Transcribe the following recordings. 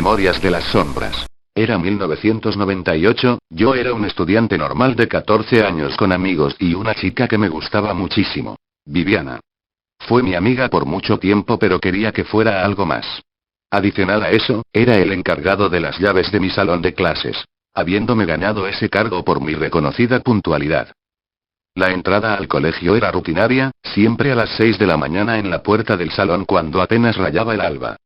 Memorias de las sombras. Era 1998, yo era un estudiante normal de 14 años con amigos y una chica que me gustaba muchísimo. Viviana. Fue mi amiga por mucho tiempo pero quería que fuera algo más. Adicional a eso, era el encargado de las llaves de mi salón de clases, habiéndome ganado ese cargo por mi reconocida puntualidad. La entrada al colegio era rutinaria, siempre a las 6 de la mañana en la puerta del salón cuando apenas rayaba el alba.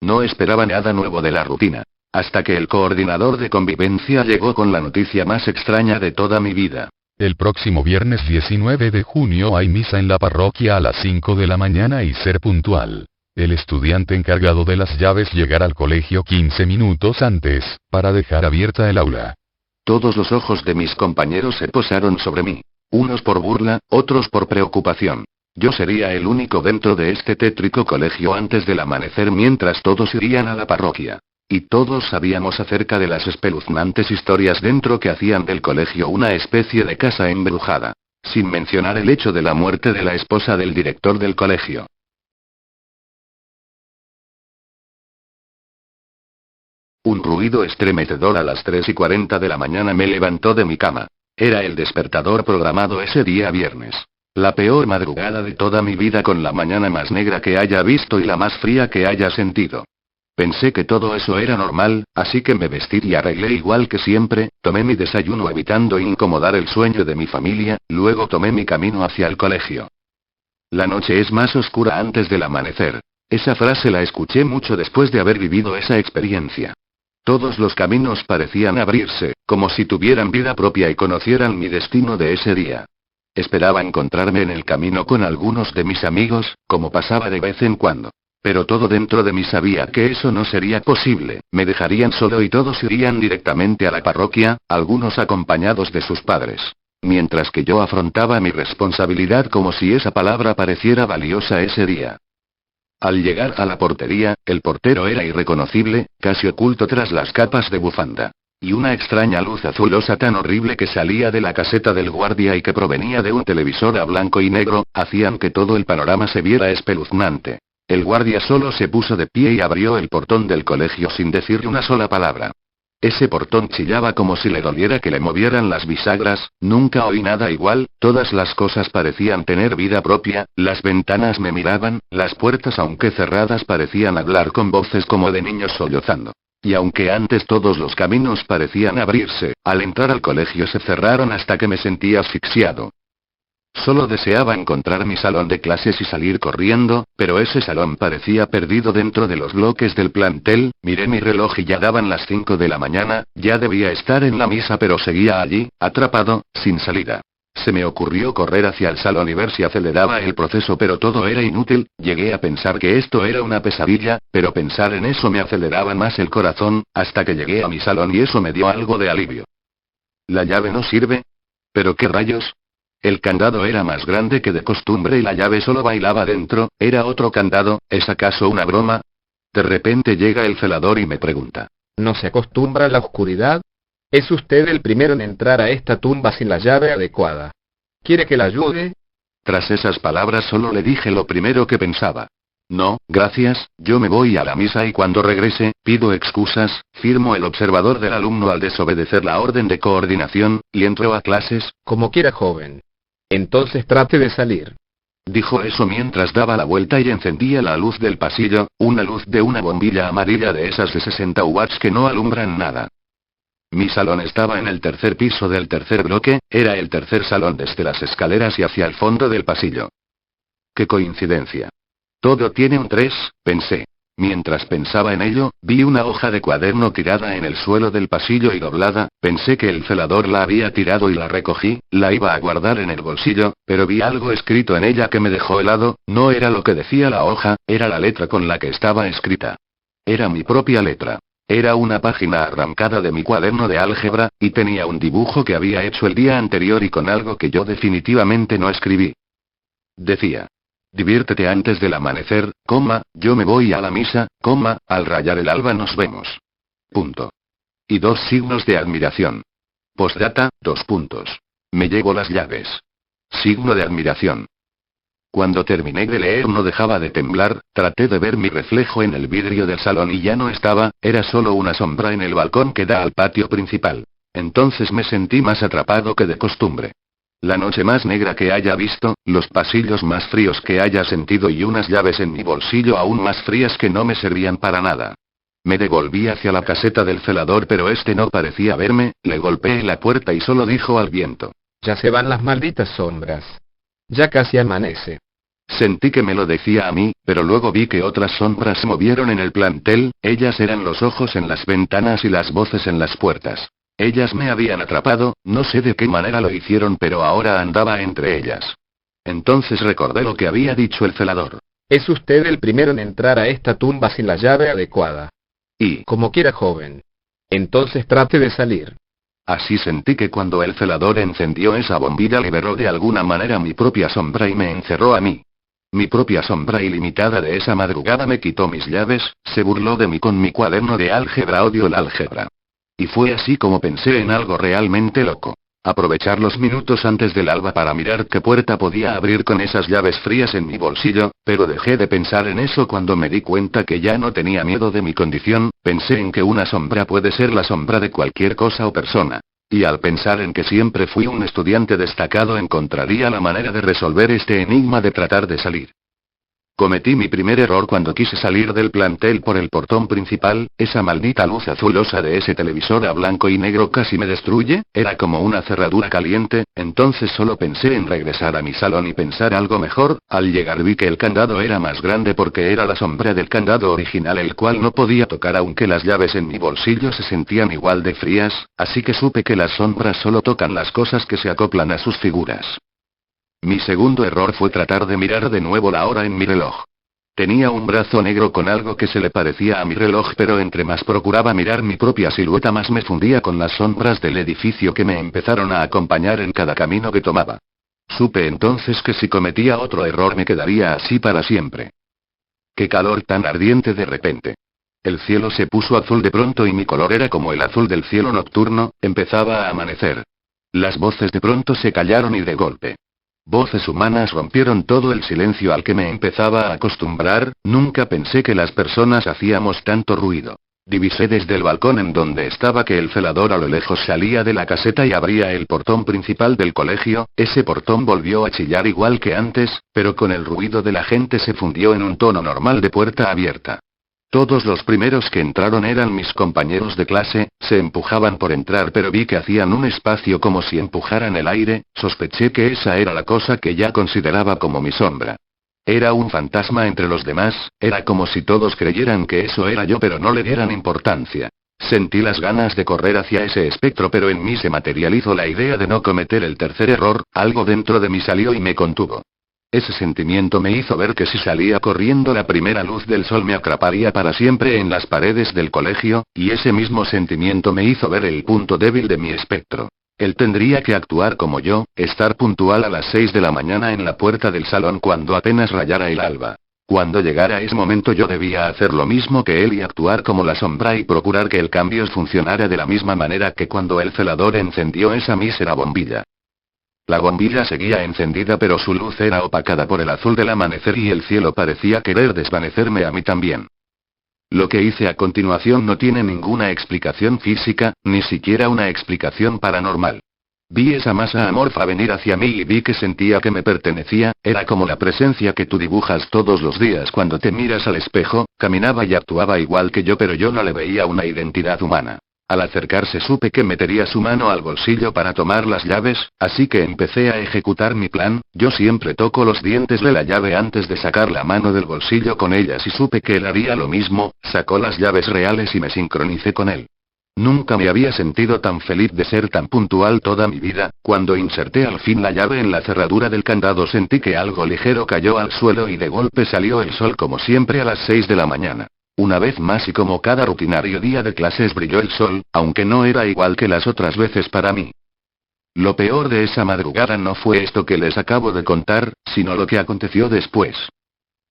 No esperaba nada nuevo de la rutina, hasta que el coordinador de convivencia llegó con la noticia más extraña de toda mi vida. El próximo viernes 19 de junio hay misa en la parroquia a las 5 de la mañana y ser puntual. El estudiante encargado de las llaves llegará al colegio 15 minutos antes, para dejar abierta el aula. Todos los ojos de mis compañeros se posaron sobre mí. Unos por burla, otros por preocupación. Yo sería el único dentro de este tétrico colegio antes del amanecer mientras todos irían a la parroquia. Y todos sabíamos acerca de las espeluznantes historias dentro que hacían del colegio una especie de casa embrujada. Sin mencionar el hecho de la muerte de la esposa del director del colegio. Un ruido estremecedor a las 3:40 de la mañana me levantó de mi cama. Era el despertador programado ese día viernes. La peor madrugada de toda mi vida con la mañana más negra que haya visto y la más fría que haya sentido. Pensé que todo eso era normal, así que me vestí y arreglé igual que siempre, tomé mi desayuno evitando incomodar el sueño de mi familia, luego tomé mi camino hacia el colegio. La noche es más oscura antes del amanecer. Esa frase la escuché mucho después de haber vivido esa experiencia. Todos los caminos parecían abrirse, como si tuvieran vida propia y conocieran mi destino de ese día. Esperaba encontrarme en el camino con algunos de mis amigos, como pasaba de vez en cuando. Pero todo dentro de mí sabía que eso no sería posible, me dejarían solo y todos irían directamente a la parroquia, algunos acompañados de sus padres. Mientras que yo afrontaba mi responsabilidad como si esa palabra pareciera valiosa ese día. Al llegar a la portería, el portero era irreconocible, casi oculto tras las capas de bufanda. Y una extraña luz azulosa tan horrible que salía de la caseta del guardia y que provenía de un televisor a blanco y negro, hacían que todo el panorama se viera espeluznante. El guardia solo se puso de pie y abrió el portón del colegio sin decirle una sola palabra. Ese portón chillaba como si le doliera que le movieran las bisagras, nunca oí nada igual, todas las cosas parecían tener vida propia, las ventanas me miraban, las puertas aunque cerradas parecían hablar con voces como de niños sollozando. Y aunque antes todos los caminos parecían abrirse, al entrar al colegio se cerraron hasta que me sentí asfixiado. Solo deseaba encontrar mi salón de clases y salir corriendo, pero ese salón parecía perdido dentro de los bloques del plantel, miré mi reloj y ya daban las 5 de la mañana, ya debía estar en la misa pero seguía allí, atrapado, sin salida. Se me ocurrió correr hacia el salón y ver si aceleraba el proceso pero todo era inútil, llegué a pensar que esto era una pesadilla, pero pensar en eso me aceleraba más el corazón, hasta que llegué a mi salón y eso me dio algo de alivio. ¿La llave no sirve? ¿Pero qué rayos? El candado era más grande que de costumbre y la llave solo bailaba dentro, ¿era otro candado? ¿Es acaso una broma? De repente llega el celador y me pregunta. ¿No se acostumbra a la oscuridad? Es usted el primero en entrar a esta tumba sin la llave adecuada. ¿Quiere que la ayude? Tras esas palabras solo le dije lo primero que pensaba. No, gracias, yo me voy a la misa y cuando regrese, pido excusas, firmo el observador del alumno al desobedecer la orden de coordinación, y entro a clases. Como quiera, joven. Entonces trate de salir. Dijo eso mientras daba la vuelta y encendía la luz del pasillo, una luz de una bombilla amarilla de esas de 60 watts que no alumbran nada. Mi salón estaba en el tercer piso del tercer bloque, era el tercer salón desde las escaleras y hacia el fondo del pasillo. ¡Qué coincidencia! Todo tiene un 3, pensé. Mientras pensaba en ello, vi una hoja de cuaderno tirada en el suelo del pasillo y doblada, pensé que el celador la había tirado y la recogí, la iba a guardar en el bolsillo, pero vi algo escrito en ella que me dejó helado, no era lo que decía la hoja, era la letra con la que estaba escrita. Era mi propia letra. Era una página arrancada de mi cuaderno de álgebra, y tenía un dibujo que había hecho el día anterior y con algo que yo definitivamente no escribí. Decía. Diviértete antes del amanecer, yo me voy a la misa, al rayar el alba nos vemos. Punto. Y 2 signos de admiración. Postdata, 2 puntos. Me llevo las llaves. Signo de admiración. Cuando terminé de leer no dejaba de temblar, traté de ver mi reflejo en el vidrio del salón y ya no estaba, era solo una sombra en el balcón que da al patio principal. Entonces me sentí más atrapado que de costumbre. La noche más negra que haya visto, los pasillos más fríos que haya sentido y unas llaves en mi bolsillo aún más frías que no me servían para nada. Me devolví hacia la caseta del celador pero este no parecía verme, le golpeé la puerta y solo dijo al viento: Ya se van las malditas sombras. Ya casi amanece. Sentí que me lo decía a mí, pero luego vi que otras sombras se movieron en el plantel, ellas eran los ojos en las ventanas y las voces en las puertas. Ellas me habían atrapado, no sé de qué manera lo hicieron pero ahora andaba entre ellas. Entonces recordé lo que había dicho el celador. Es usted el primero en entrar a esta tumba sin la llave adecuada. Y, Como quiera, joven. Entonces trate de salir. así sentí que cuando el celador encendió esa bombilla liberó de alguna manera mi propia sombra y me encerró a mí. Mi propia sombra ilimitada de esa madrugada me quitó mis llaves, se burló de mí con mi cuaderno de álgebra, odio el álgebra. Y fue así como pensé en algo realmente loco. Aprovechar los minutos antes del alba para mirar qué puerta podía abrir con esas llaves frías en mi bolsillo, pero dejé de pensar en eso cuando me di cuenta que ya no tenía miedo de mi condición, pensé en que una sombra puede ser la sombra de cualquier cosa o persona. Y al pensar en que siempre fui un estudiante destacado encontraría la manera de resolver este enigma de tratar de salir. Cometí mi primer error cuando quise salir del plantel por el portón principal, esa maldita luz azulosa de ese televisor a blanco y negro casi me destruye, era como una cerradura caliente, entonces solo pensé en regresar a mi salón y pensar algo mejor, al llegar vi que el candado era más grande porque era la sombra del candado original el cual no podía tocar aunque las llaves en mi bolsillo se sentían igual de frías, así que supe que las sombras solo tocan las cosas que se acoplan a sus figuras. Mi segundo error fue tratar de mirar de nuevo la hora en mi reloj. Tenía un brazo negro con algo que se le parecía a mi reloj pero entre más procuraba mirar mi propia silueta más me fundía con las sombras del edificio que me empezaron a acompañar en cada camino que tomaba. Supe entonces que si cometía otro error me quedaría así para siempre. ¡Qué calor tan ardiente de repente! El cielo se puso azul de pronto y mi color era como el azul del cielo nocturno, empezaba a amanecer. Las voces de pronto se callaron y de golpe. Voces humanas rompieron todo el silencio al que me empezaba a acostumbrar, nunca pensé que las personas hacíamos tanto ruido. Divisé desde el balcón en donde estaba que el celador a lo lejos salía de la caseta y abría el portón principal del colegio, ese portón volvió a chillar igual que antes, pero con el ruido de la gente se fundió en un tono normal de puerta abierta. Todos los primeros que entraron eran mis compañeros de clase, se empujaban por entrar pero vi que hacían un espacio como si empujaran el aire, sospeché que esa era la cosa que ya consideraba como mi sombra. Era un fantasma entre los demás, era como si todos creyeran que eso era yo pero no le dieran importancia. Sentí las ganas de correr hacia ese espectro pero en mí se materializó la idea de no cometer el tercer error, algo dentro de mí salió y me contuvo. Ese sentimiento me hizo ver que si salía corriendo la primera luz del sol me atraparía para siempre en las paredes del colegio, y ese mismo sentimiento me hizo ver el punto débil de mi espectro. Él tendría que actuar como yo, estar puntual a las 6 de la mañana en la puerta del salón cuando apenas rayara el alba. Cuando llegara ese momento yo debía hacer lo mismo que él y actuar como la sombra y procurar que el cambio funcionara de la misma manera que cuando el celador encendió esa mísera bombilla. La bombilla seguía encendida pero su luz era opacada por el azul del amanecer y el cielo parecía querer desvanecerme a mí también. Lo que hice a continuación no tiene ninguna explicación física, ni siquiera una explicación paranormal. Vi esa masa amorfa venir hacia mí y vi que sentía que me pertenecía, era como la presencia que tú dibujas todos los días cuando te miras al espejo, caminaba y actuaba igual que yo pero yo no le veía una identidad humana. Al acercarse supe que metería su mano al bolsillo para tomar las llaves, así que empecé a ejecutar mi plan, yo siempre toco los dientes de la llave antes de sacar la mano del bolsillo con ellas y supe que él haría lo mismo, sacó las llaves reales y me sincronicé con él. Nunca me había sentido tan feliz de ser tan puntual toda mi vida, cuando inserté al fin la llave en la cerradura del candado sentí que algo ligero cayó al suelo y de golpe salió el sol como siempre a las 6 de la mañana. Una vez más y como cada rutinario día de clases brilló el sol, aunque no era igual que las otras veces para mí. Lo peor de esa madrugada no fue esto que les acabo de contar, sino lo que aconteció después.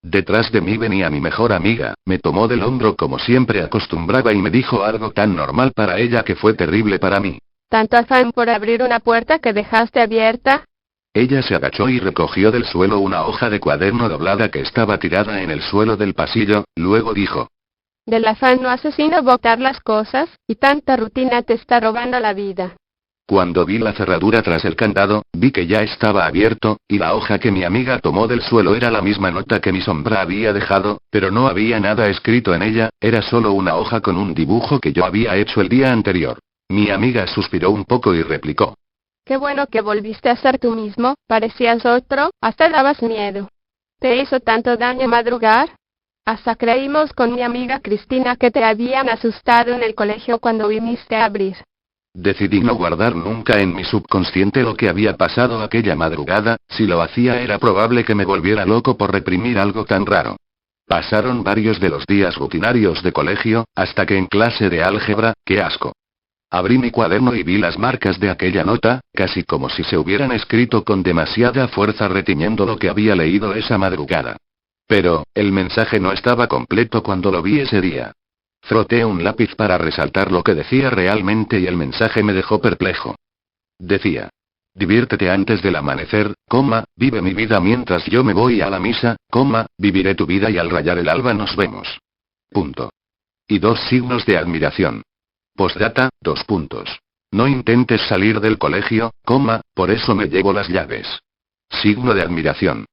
Detrás de mí venía mi mejor amiga, me tomó del hombro como siempre acostumbraba y me dijo algo tan normal para ella que fue terrible para mí. ¿Tanto afán por abrir una puerta que dejaste abierta? Ella se agachó y recogió del suelo una hoja de cuaderno doblada que estaba tirada en el suelo del pasillo, luego dijo. Del afán no asesino botar las cosas, y tanta rutina te está robando la vida. Cuando vi la cerradura tras el candado, vi que ya estaba abierto, y la hoja que mi amiga tomó del suelo era la misma nota que mi sombra había dejado, pero no había nada escrito en ella, era solo una hoja con un dibujo que yo había hecho el día anterior. Mi amiga suspiró un poco y replicó. Qué bueno que volviste a ser tú mismo, parecías otro, hasta dabas miedo. ¿Te hizo tanto daño madrugar? Hasta creímos con mi amiga Cristina que te habían asustado en el colegio cuando viniste a abrir. Decidí no guardar nunca en mi subconsciente lo que había pasado aquella madrugada, si lo hacía era probable que me volviera loco por reprimir algo tan raro. Pasaron varios de los días rutinarios de colegio, hasta que en clase de álgebra, ¡qué asco! Abrí mi cuaderno y vi las marcas de aquella nota, casi como si se hubieran escrito con demasiada fuerza retiñendo lo que había leído esa madrugada. Pero, el mensaje no estaba completo cuando lo vi ese día. Froté un lápiz para resaltar lo que decía realmente y el mensaje me dejó perplejo. Decía. Diviértete antes del amanecer, vive mi vida mientras yo me voy a la misa, viviré tu vida y al rayar el alba nos vemos. Punto. Y 2 signos de admiración. Postdata, 2 puntos. No intentes salir del colegio, por eso me llevo las llaves. Signo de admiración.